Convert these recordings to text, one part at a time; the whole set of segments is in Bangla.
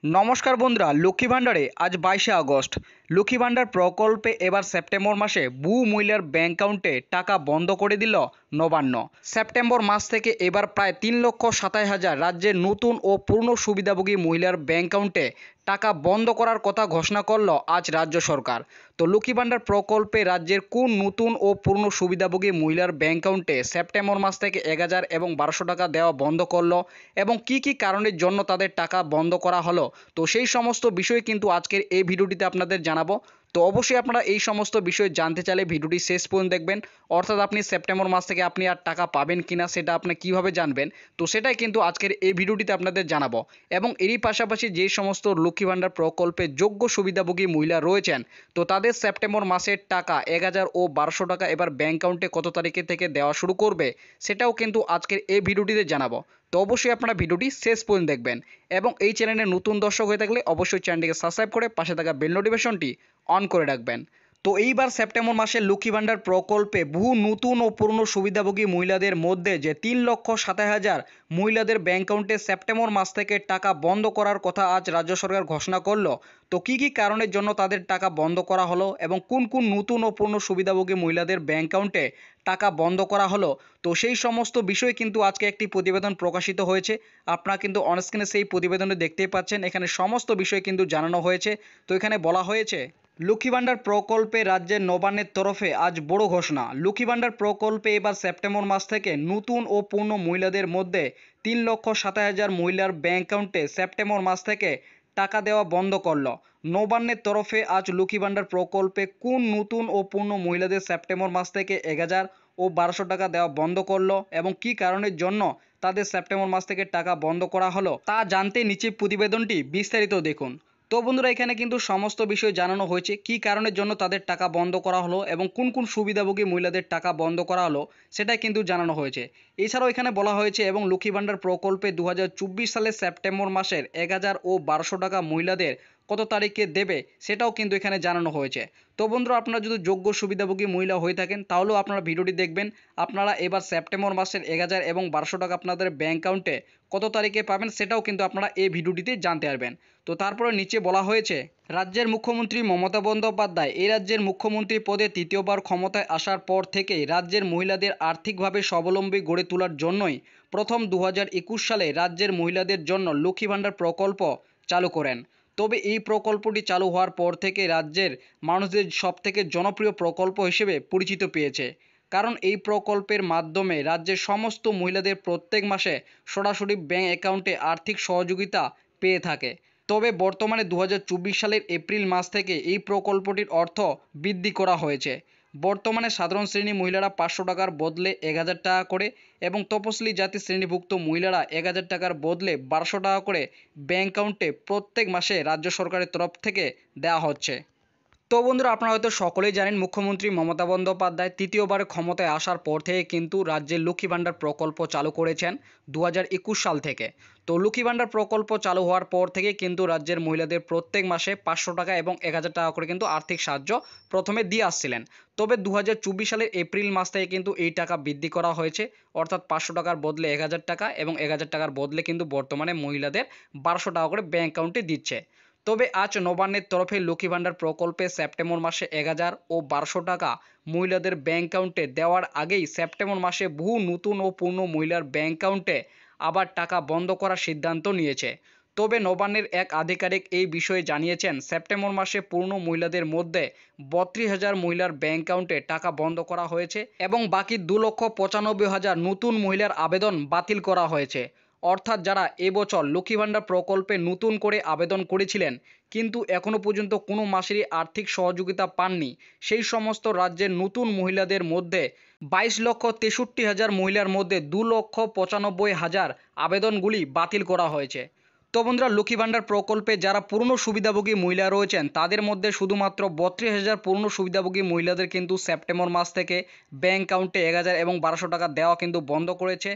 নমস্কার বন্ধুরা, লক্ষ্মী ভাণ্ডারে আজ 22শে আগস্ট। লক্ষ্মী ভাণ্ডার প্রকল্পে এবার সেপ্টেম্বর মাসে বহু মহিলার ব্যাংক অ্যাকাউন্টে টাকা বন্ধ করে দিল নবান্ন। সেপ্টেম্বর মাস থেকে এবার প্রায় 3,27,000 রাজ্যের নতুন ও পূর্ণ সুবিধাভোগী মহিলার ব্যাংক অ্যাকাউন্টে টাকা বন্ধ করার কথা ঘোষণা করল আজ রাজ্য সরকার। তো লক্ষ্মী ভাণ্ডার প্রকল্পে রাজ্যের কোন নতুন ও পূর্ণ সুবিধাভোগী মহিলার ব্যাংক অ্যাকাউন্টে সেপ্টেম্বর মাস থেকে 1,000 এবং 1,200 টাকা দেওয়া বন্ধ করলো এবং কি কি কারণের জন্য তাদের টাকা বন্ধ করা হলো, তো সেই সমস্ত বিষয় কিন্তু আজকের এই ভিডিওটিতে আপনাদের জানাবো। তো অবশ্যই আপনারা এই সমস্ত বিষয় জানতে চাইলে ভিডিওটি শেষ পর্যন্ত দেখবেন। অর্থাৎ আপনি সেপ্টেম্বর মাস থেকে আপনি আর টাকা পাবেন কিনা সেটা আপনি কিভাবে জানবেন, তো সেটাই কিন্তু আজকের এই ভিডিওটিতে আপনাদের জানাবো। এবং এরই পাশাপাশি যে সমস্ত লক্ষ্মী ভাণ্ডার প্রকল্পে যোগ্য সুবিধাভোগী মহিলা রয়েছেন, তো তাদের সেপ্টেম্বর মাসের টাকা 1,000 ও 1,200 টাকা এবার ব্যাংক অ্যাকাউন্টে কত তারিখে থেকে দেওয়া শুরু করবে, সেটাও কিন্তু আজকের এই ভিডিওটিতে জানাবো। তো অবশ্যই আপনারা ভিডিওটি শেষ পর্যন্ত দেখবেন এবং এই চ্যানেলে নতুন দর্শক হয়ে থাকলে অবশ্যই চ্যানেলটিকে সাবস্ক্রাইব করে পাশে থাকা বেল নোটিফিকেশনটি অন করে রাখবেন। তো এইবার সেপ্টেম্বর মাসে লক্ষ্মী ভাণ্ডার প্রকল্পে বহু নতুন ও পূর্ণ সুবিধাভোগী মহিলাদের মধ্যে যে 3,27,000 মহিলাদের ব্যাংক অ্যাকাউন্টে সেপ্টেম্বর মাস থেকে টাকা বন্ধ করার কথা আজ রাজ্য সরকার ঘোষণা করলো। তো কি কি কারণের জন্য তাদের টাকা বন্ধ করা হলো এবং কোন কোন নতুন ও পূর্ণ সুবিধাভোগী মহিলাদের ব্যাংক অ্যাকাউন্টে টাকা বন্ধ করা হলো, তো সেই সমস্ত বিষয় কিন্তু আজকে একটি প্রতিবেদন প্রকাশিত হয়েছে। আপনারা কিন্তু অনস্ক্রিনে সেই প্রতিবেদনে দেখতেই পাচ্ছেন, এখানে সমস্ত বিষয় কিন্তু জানানো হয়েছে। তো এখানে বলা হয়েছে, লক্ষ্মী ভাণ্ডার প্রকল্পে রাজ্যের নবান্নের তরফে আজ বড় ঘোষণা। লক্ষ্মী ভাণ্ডার প্রকল্পে এবার সেপ্টেম্বর মাস থেকে নতুন ও পূর্ণ মহিলাদের মধ্যে 3,27,000 মহিলার ব্যাংক অ্যাকাউন্টে সেপ্টেম্বর মাস থেকে টাকা দেওয়া বন্ধ করল নবান্নের তরফে। আজ লক্ষ্মী ভাণ্ডার প্রকল্পে কোন নতুন ও পূর্ণ মহিলাদের সেপ্টেম্বর মাস থেকে 1,000 ও 1,200 টাকা দেওয়া বন্ধ করলো এবং কি কারণের জন্য তাদের সেপ্টেম্বর মাস থেকে টাকা বন্ধ করা হলো, তা জানতে নিচে প্রতিবেদনটি বিস্তারিত দেখুন। তো বন্ধুরা, এখানে কিন্তু সমস্ত বিষয় জানানো হয়েছে কি কারণের জন্য তাদের টাকা বন্ধ করা হলো এবং কোন কোন সুবিধাভোগী মহিলাদের টাকা বন্ধ করা হলো সেটাই কিন্তু জানানো হয়েছে। এছাড়াও এখানে বলা হয়েছে এবং লক্ষ্মী ভাণ্ডার প্রকল্পে 2024 সালের সেপ্টেম্বর মাসের 1,000 ও 1,200 টাকা মহিলাদের কত তারিখে দেবে সেটাও কিন্তু এখানে জানানো হয়েছে। তো বন্ধুরা, আপনারা যদি যোগ্য সুবিধাভোগী মহিলা হয়ে থাকেন তাহলেও আপনারা ভিডিওটি দেখবেন। আপনারা এবার সেপ্টেম্বর মাসের 1,000 এবং 1,200 টাকা আপনাদের ব্যাংক অ্যাকাউন্টে কত তারিখে পাবেন সেটাও কিন্তু আপনারা এই ভিডিওটিতে জানতে পারবেন। তো তারপরে নিচে বলা হয়েছে, রাজ্যের মুখ্যমন্ত্রী মমতা বন্দ্যোপাধ্যায় এই রাজ্যের মুখ্যমন্ত্রী পদে তৃতীয়বার ক্ষমতায় আসার পর থেকেই রাজ্যের মহিলাদের আর্থিকভাবে স্বাবলম্বী গড়ে তোলার জন্যই প্রথম 2021 সালে রাজ্যের মহিলাদের জন্য লক্ষ্মী ভাণ্ডার প্রকল্প চালু করেন। তবে এই প্রকল্পটি চালু হওয়ার পর থেকে রাজ্যের মানুষদের সবথেকে জনপ্রিয় প্রকল্প হিসেবে পরিচিত পেয়েছে। কারণ এই প্রকল্পের মাধ্যমে রাজ্যের সমস্ত মহিলাদের প্রত্যেক মাসে সরাসরি ব্যাংক অ্যাকাউন্টে আর্থিক সহযোগিতা পেয়ে থাকে। তবে বর্তমানে 2024 সালের এপ্রিল মাস থেকে এই প্রকল্পটির অর্থ বৃদ্ধি করা হয়েছে। বর্তমানে সাধারণ শ্রেণী মহিলারা 500 টাকার বদলে 1,000 টাকা করে এবং তপশিলি জাতি শ্রেণীভুক্ত মহিলারা 1,000 টাকার বদলে 1,200 টাকা করে ব্যাংক অ্যাকাউন্টে প্রত্যেক মাসে রাজ্য সরকারের তরফ থেকে দেওয়া হচ্ছে। তো বন্ধুরা, আপনারা হয়তো সকলেই জানেন মুখ্যমন্ত্রী মমতা বন্দ্যোপাধ্যায় তৃতীয়বার ক্ষমতায় আসার পর থেকে কিন্তু রাজ্যের লক্ষ্মী ভাণ্ডার প্রকল্প চালু করেছেন 2021 সাল থেকে। তো লক্ষ্মী ভাণ্ডার প্রকল্প চালু হওয়ার পর থেকে কিন্তু রাজ্যের মহিলাদের প্রত্যেক মাসে 500 টাকা এবং 1,000 টাকা করে কিন্তু আর্থিক সাহায্য প্রথমে দিয়ে আসছিলেন। তবে 2024 সালের এপ্রিল মাস থেকে কিন্তু এই টাকা বৃদ্ধি করা হয়েছে, অর্থাৎ 500 টাকার বদলে 1,000 টাকা এবং 1,000 টাকার বদলে কিন্তু বর্তমানে মহিলাদের 1,200 টাকা করে ব্যাংক অ্যাকাউন্টে দিচ্ছে। তবে আজ নবান্নের তরফে লক্ষ্মী ভাণ্ডার প্রকল্পে সেপ্টেম্বর মাসে 1,000 ও 1,200 টাকা মহিলাদের ব্যাংক অ্যাকাউন্টে দেওয়ার আগেই সেপ্টেম্বর মাসে বহু নতুন ও পূর্ণ মহিলার ব্যাংক অ্যাকাউন্টে আবার টাকা বন্ধ করার সিদ্ধান্ত নিয়েছে। তবে নবান্নের এক আধিকারিক এই বিষয়ে জানিয়েছেন, সেপ্টেম্বর মাসে পূর্ণ মহিলাদের মধ্যে 32,000 মহিলার ব্যাংক অ্যাকাউন্টে টাকা বন্ধ করা হয়েছে এবং বাকি 2,95,000 নতুন মহিলার আবেদন বাতিল করা হয়েছে। অর্থাৎ যারা এবছর লক্ষ্মী ভাণ্ডার প্রকল্পে নতুন করে আবেদন করেছিলেন কিন্তু এখনও পর্যন্ত কোনো মাসেরই আর্থিক সহযোগিতা পাননি, সেই সমস্ত রাজ্যের নতুন মহিলাদের মধ্যে 22,63,000 মহিলার মধ্যে 2,95,000 আবেদনগুলি বাতিল করা হয়েছে। তো বন্ধুরা, লক্ষ্মী ভাণ্ডার প্রকল্পে যারা পূর্ণ সুবিধাভোগী মহিলা রয়েছেন তাদের মধ্যে শুধুমাত্র 32,000 পূর্ণ সুবিধাভোগী মহিলাদের কিন্তু সেপ্টেম্বর মাস থেকে ব্যাংক অ্যাকাউন্টে 1,000 এবং 1,200 টাকা দেওয়া কিন্তু বন্ধ করেছে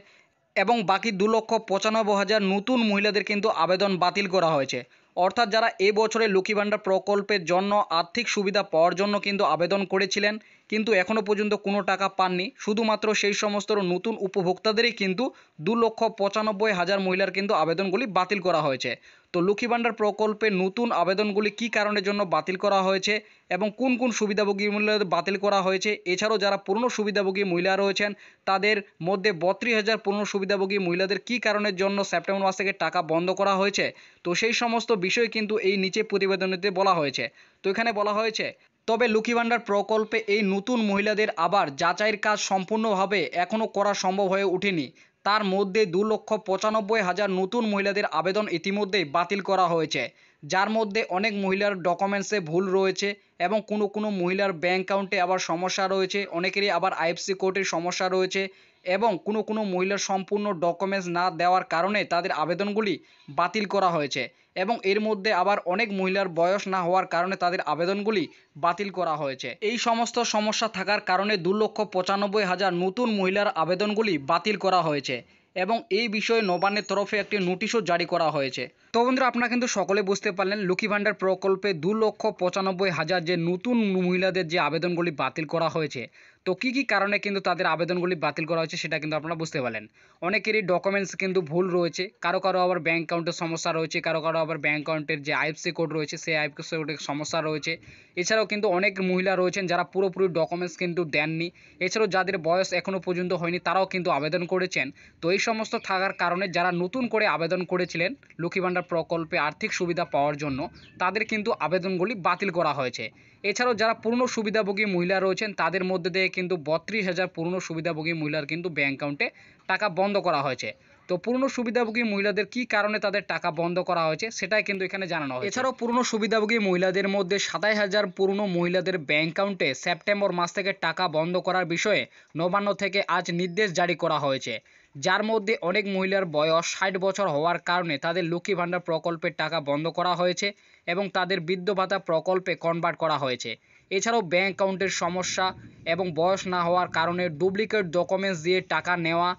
এবং বাকি 2,95,000 নতুন মহিলাদের কিন্তু আবেদন বাতিল করা হয়েছে। অর্থাৎ যারা এবছরে লক্ষ্মী ভাণ্ডার প্রকল্পের জন্য আর্থিক সুবিধা পাওয়ার জন্য কিন্তু আবেদন করেছিলেন কিন্তু এখনও পর্যন্ত কোনো টাকা পাননি, শুধুমাত্র সেই সমস্ত নতুন উপভোক্তাদেরই কিন্তু 2,95,000 মহিলার কিন্তু আবেদনগুলি বাতিল করা হয়েছে। তো লক্ষ্মী ভাণ্ডার প্রকল্পে নতুন আবেদনগুলি কী কারণের জন্য বাতিল করা হয়েছে এবং কোন কোন সুবিধাভোগী মহিলাদের বাতিল করা হয়েছে, এছাড়াও যারা পুরনো সুবিধাভোগী মহিলা রয়েছেন তাদের মধ্যে 32,000 পুরনো সুবিধাভোগী মহিলাদের কী কারণের জন্য সেপ্টেম্বর মাস থেকে টাকা বন্ধ করা হয়েছে, তো সেই সমস্ত বিষয় কিন্তু এই নিচে প্রতিবেদনেতে বলা হয়েছে। তো এখানে বলা হয়েছে, তবে লক্ষ্মী ভাণ্ডার প্রকল্পে এই নতুন মহিলাদের আবার যাচাইয়ের কাজ সম্পূর্ণভাবে এখনও করা সম্ভব হয়ে ওঠেনি। তার মধ্যে 2,95,000 নতুন মহিলাদের আবেদন ইতিমধ্যেই বাতিল করা হয়েছে, যার মধ্যে অনেক মহিলার ডকুমেন্টসে ভুল রয়েছে এবং কোনো কোনো মহিলার ব্যাঙ্ক অ্যাকাউন্টে আবার সমস্যা রয়েছে, অনেকেরই আবার আইএফএসসি কোডের সমস্যা রয়েছে এবং কোনো কোনো মহিলার সম্পূর্ণ ডকুমেন্টস না দেওয়ার কারণে তাদের আবেদনগুলি বাতিল করা হয়েছে এবং এর মধ্যে আবার অনেক মহিলার বয়স না হওয়ার কারণে তাদের আবেদনগুলি বাতিল করা হয়েছে। এই সমস্ত সমস্যা থাকার কারণে 2,95,000 নতুন মহিলার আবেদনগুলি বাতিল করা হয়েছে এবং এই বিষয়ে নবান্নের তরফে একটি নোটিশও জারি করা হয়েছে। তো বন্ধুরা, আপনারা কিন্তু সকলে বুঝতে পারলেন লক্ষ্মী ভাণ্ডার প্রকল্পে 2,95,000 যে নতুন মহিলাদের যে আবেদনগুলি বাতিল করা হয়েছে, তো কী কী কারণে কিন্তু তাদের আবেদনগুলি বাতিল করা হয়েছে সেটা কিন্তু আপনারা বুঝতে পারলেন। অনেকেরই ডকুমেন্টস কিন্তু ভুল রয়েছে, কারো কারো আবার ব্যাঙ্ক অ্যাকাউন্টের সমস্যা রয়েছে, কারো কারো আবার ব্যাঙ্ক অ্যাকাউন্টের যে আইএফএসসি কোড রয়েছে সেই আইএফএসসি কোডের সমস্যা রয়েছে। এছাড়াও কিন্তু অনেক মহিলা রয়েছেন যারা পুরোপুরি ডকুমেন্টস কিন্তু দেননি, এছাড়াও যাদের বয়স এখনও পর্যন্ত হয়নি তারাও কিন্তু আবেদন করেছেন। তো এই সমস্ত থাকার কারণে যারা নতুন করে আবেদন করেছিলেন লক্ষ্মী ভাণ্ডার প্রকল্পে আর্থিক সুবিধা পাওয়ার জন্য তাদের কিন্তু আবেদনগুলি বাতিল করা হয়েছে। এছাড়াও যারা পুরনো সুবিধাভোগী মহিলা রয়েছেন তাদের মধ্যে থেকে কিন্তু 32,000 পুরনো সুবিধাভোগী মহিলার কিন্তু ব্যাঙ্ক অ্যাকাউন্টে টাকা বন্ধ করা হয়েছে। তো পুরনো সুবিধাভোগী মহিলাদের কী কারণে তাদের টাকা বন্ধ করা হয়েছে সেটাই কিন্তু এখানে জানানো হয়েছে। এছাড়াও পুরনো সুবিধাভোগী মহিলাদের মধ্যে 27,000 পুরনো মহিলাদের ব্যাঙ্ক অ্যাকাউন্টে সেপ্টেম্বর মাস থেকে টাকা বন্ধ করার বিষয়ে নবান্ন থেকে আজ নির্দেশ জারি করা হয়েছে, যার মধ্যে অনেক মহিলার বয়স 60 বছর হওয়ার কারণে তাদের লক্ষ্মী ভাণ্ডার প্রকল্পের টাকা বন্ধ করা হয়েছে এবং তাদের বৃদ্ধ ভাতা প্রকল্পে কনভার্ট করা হয়েছে। এছাড়াও ব্যাঙ্ক অ্যাকাউন্টের সমস্যা এবং বয়স না হওয়ার কারণে ডুপ্লিকেট ডকুমেন্টস দিয়ে টাকা নেওয়া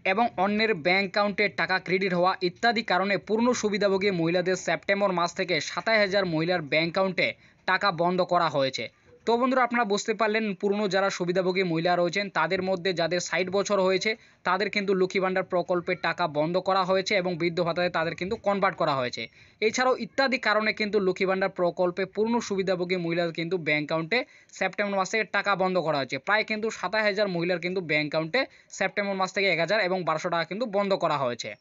এবং অন্যের ব্যাঙ্ক অ্যাকাউন্টে টাকা ক্রেডিট হওয়া ইত্যাদি কারণে পূর্ণ সুবিধাভোগী মহিলাদের সেপ্টেম্বর মাস থেকে 27,000 মহিলার ব্যাঙ্ক অ্যাকাউন্টে টাকা বন্ধ করা হয়েছে। তো বন্ধুরা, আপনারা বুঝতে পারলেন পুরনো যারা সুবিধাভোগী মহিলা রয়েছেন তাদের মধ্যে যাদের 60 বছর হয়েছে তাদের কিন্তু লক্ষ্মী ভাণ্ডার প্রকল্পের টাকা বন্ধ করা হয়েছে এবং বৃদ্ধ ভাতাতে তাদের কিন্তু কনভার্ট করা হয়েছে। এছাড়াও ইত্যাদি কারণে কিন্তু লক্ষ্মী ভাণ্ডার প্রকল্পে পূর্ণ সুবিধাভোগী মহিলাদের কিন্তু ব্যাঙ্ক অ্যাকাউন্টে সেপ্টেম্বর মাস থেকে টাকা বন্ধ করা হয়েছে। প্রায় কিন্তু 27,000 মহিলার কিন্তু ব্যাঙ্ক অ্যাকাউন্টে সেপ্টেম্বর মাস থেকে 1,000 এবং 1,200 টাকা কিন্তু বন্ধ করা হয়েছে।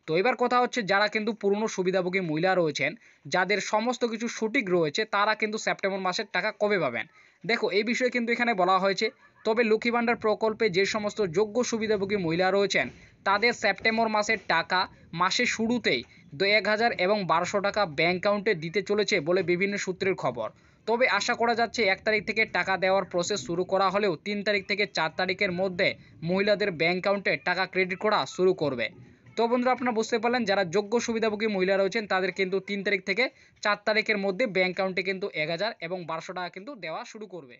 তো এবার কথা হচ্ছে যারা কিন্তু পুরনো সুবিধাভোগী মহিলা রয়েছেন যাদের সমস্ত কিছু সঠিক রয়েছে তারা কিন্তু সেপ্টেম্বর মাসের টাকা কবে পাবেন, দেখো এই বিষয়ে কিন্তু এখানে বলা হয়েছে। তবে লক্ষ্মী ভাণ্ডার প্রকল্পে যে সমস্ত যোগ্য সুবিধাভোগী মহিলা রয়েছেন তাদের সেপ্টেম্বর মাসের টাকা মাসের শুরুতেই 1,000 এবং 1,200 টাকা ব্যাঙ্ক অ্যাকাউন্টে দিতে চলেছে বলে বিভিন্ন সূত্রের খবর। তবে আশা করা যাচ্ছে 1 তারিখ থেকে টাকা দেওয়ার প্রসেস শুরু করা হলেও 3 তারিখ থেকে 4 তারিখের মধ্যে মহিলাদের ব্যাঙ্ক অ্যাকাউন্টে টাকা ক্রেডিট করা শুরু করবে। তো বন্ধুরা, আপনারা বুঝতে পারলেন যারা যোগ্য সুবিধাভোগী মহিলা রয়েছেন তাদের কিন্তু 3 তারিখ থেকে 4 তারিখের মধ্যে ব্যাঙ্ক অ্যাকাউন্টে কিন্তু 1,000 এবং 1,200 টাকা কিন্তু দেওয়া শুরু করবে।